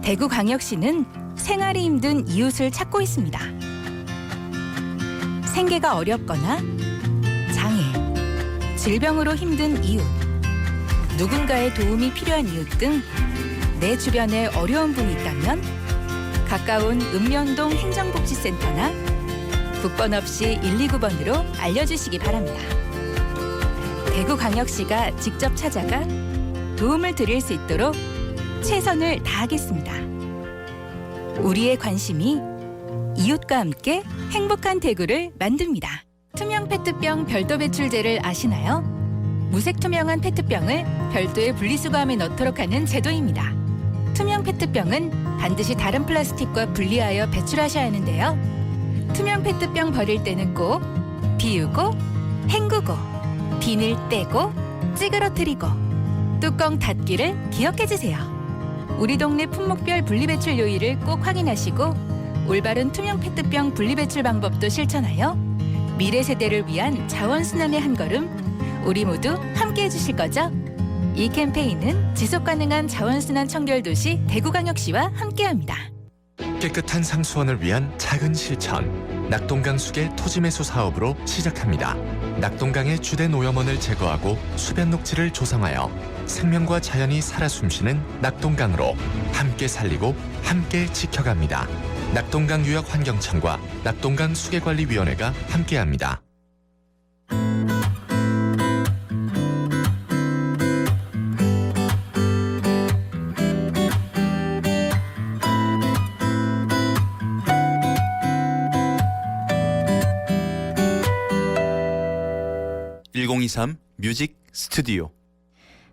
대구광역시는 생활이 힘든 이웃을 찾고 있습니다. 생계가 어렵거나 장애, 질병으로 힘든 이웃, 누군가의 도움이 필요한 이웃 등 내 주변에 어려운 분이 있다면 가까운 읍면동 행정복지센터나 국번 없이 129번으로 알려주시기 바랍니다. 대구광역시가 직접 찾아가 도움을 드릴 수 있도록 최선을 다하겠습니다. 우리의 관심이 이웃과 함께 행복한 대구를 만듭니다. 투명 페트병 별도 배출제를 아시나요? 무색 투명한 페트병을 별도의 분리수거함에 넣도록 하는 제도입니다. 투명 페트병은 반드시 다른 플라스틱과 분리하여 배출하셔야 하는데요. 투명 페트병 버릴 때는 꼭 비우고, 헹구고, 비늘 떼고, 찌그러뜨리고, 뚜껑 닫기를 기억해주세요. 우리 동네 품목별 분리배출 요일을 꼭 확인하시고 올바른 투명 페트병 분리배출 방법도 실천하여 미래 세대를 위한 자원순환의 한 걸음 우리 모두 함께 해주실 거죠? 이 캠페인은 지속가능한 자원순환 청결도시 대구광역시와 함께합니다. 깨끗한 상수원을 위한 작은 실천. 낙동강 수계 토지 매수 사업으로 시작합니다. 낙동강의 주된 오염원을 제거하고 수변 녹지를 조성하여 생명과 자연이 살아 숨쉬는 낙동강으로 함께 살리고 함께 지켜갑니다. 낙동강 유역 환경청과 낙동강 수계관리위원회가 함께합니다. 뮤직 스튜디오.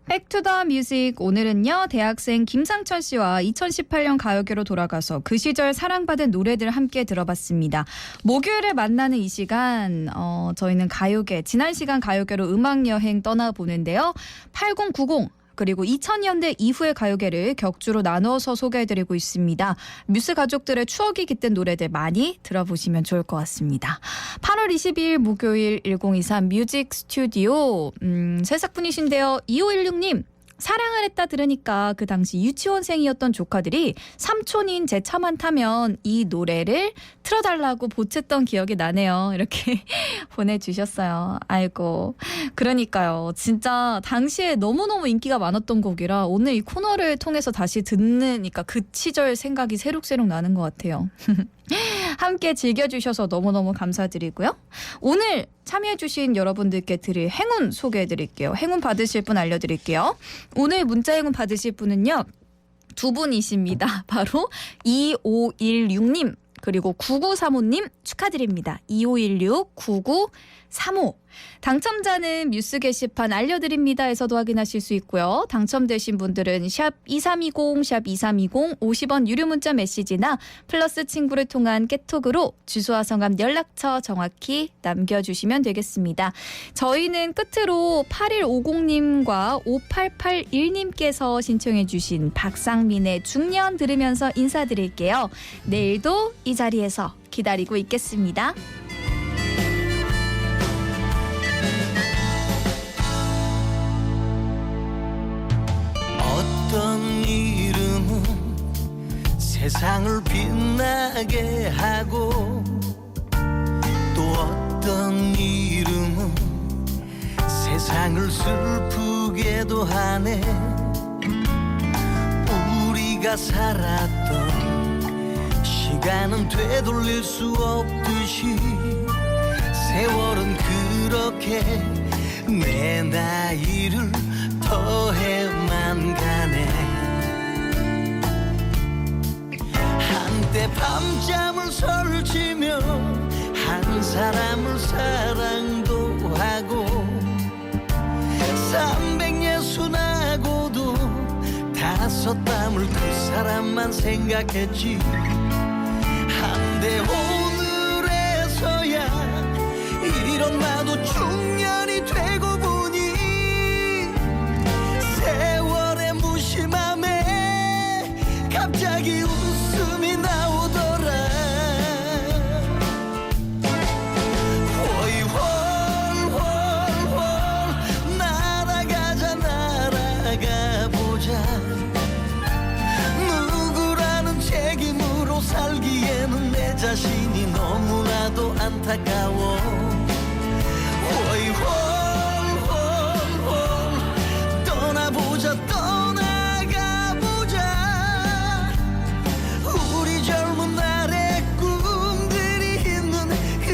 백투더뮤직 오늘은요 대학생 김상천 씨와 2018년 가요계로 돌아가서 그 시절 사랑받은 노래들 함께 들어봤습니다. 목요일에 만나는 이 시간 저희는 가요계 지난 시간 가요계로 음악여행 떠나보는데요. 8090 그리고 2000년대 이후의 가요계를 격주로 나누어서 소개해드리고 있습니다. 뮤스 가족들의 추억이 깃든 노래들 많이 들어보시면 좋을 것 같습니다. 8월 22일 목요일 1023 뮤직 스튜디오 새싹분이신데요. 2516님. 사랑을 했다 들으니까 그 당시 유치원생이었던 조카들이 삼촌인 제 차만 타면 이 노래를 틀어달라고 보챘던 기억이 나네요. 이렇게 보내주셨어요. 아이고. 그러니까요. 진짜 당시에 너무너무 인기가 많았던 곡이라 오늘 이 코너를 통해서 다시 듣으니까 그 시절 생각이 새록새록 나는 것 같아요. 함께 즐겨주셔서 너무너무 감사드리고요. 오늘 참여해주신 여러분들께 드릴 행운 소개해드릴게요. 행운 받으실 분 알려드릴게요. 오늘 문자 행운 받으실 분은요. 두 분이십니다. 바로 2516님 그리고 9935님 축하드립니다. 2516, 9935. 당첨자는 뉴스 게시판 알려드립니다에서도 확인하실 수 있고요. 당첨되신 분들은 샵 2320, 샵 2320 50원 유료 문자 메시지나 플러스 친구를 통한 깨톡으로 주소와 성함 연락처 정확히 남겨주시면 되겠습니다. 저희는 끝으로 8150님과 5881님께서 신청해 주신 박상민의 중년 들으면서 인사드릴게요. 내일도 이 자리에서 기다리고 있겠습니다. 어떤 이름은 세상을 빛나게 하고 또 어떤 이름은 세상을 슬프게도 하네. 우리가 살았던 시간은 되돌릴 수 없듯이 세월은 그렇게 내 나이를 더해만 가네. 한때 밤잠을 설치며 한 사람을 사랑도 하고 360하고도 다섯 밤을 그 사람만 생각했지. 한데 오늘에서야 이런 나도 중년이 되고 보니 세월의 무심함에 갑자기 웃음이 나오더라. 홀홀홀홀 날아가자 날아가보자. 누구라는 책임으로 살기에는 내 자신이 너무나도 안타까워. 떠나보자 떠나가보자. 우리 젊은 날의 꿈들이 있는 그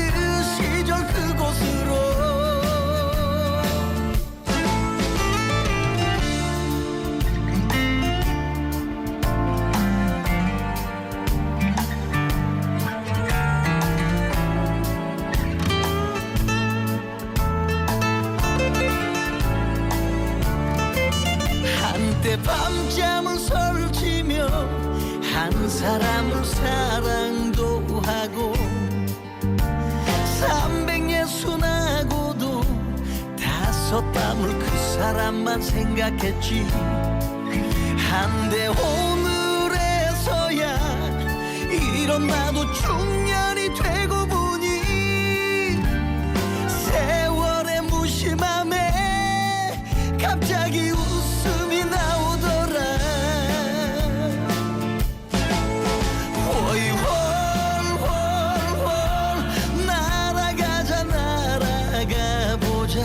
시절 그곳으로. 한때 밤잠을 설치며 한 사람을 사랑도 하고 360하고도 다섯 밤을 그 사람만 생각했지. 한데 오늘에서야 이런 나도 중년이 되고 보니 세월의 무심함에 갑자기 웃음이 나오더라. 홀홀홀홀 날아가자 날아가보자.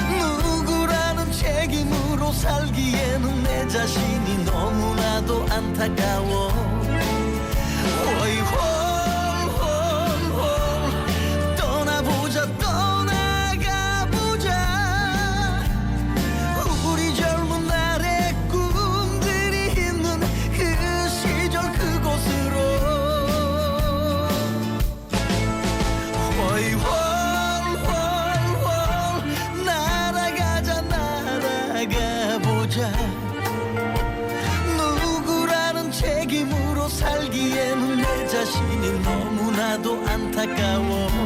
누구라는 책임으로 살기에는 내 자신이 너무나도 안타까워. 홀홀홀 떠나보자 떠나가보자. 우리 젊은 날의 꿈들이 있는 그 시절 그곳으로. 홀홀홀 날아가자 날아가보자. 누구라는 책임으로 살기에는 내 자신이 너무나도 안타까워.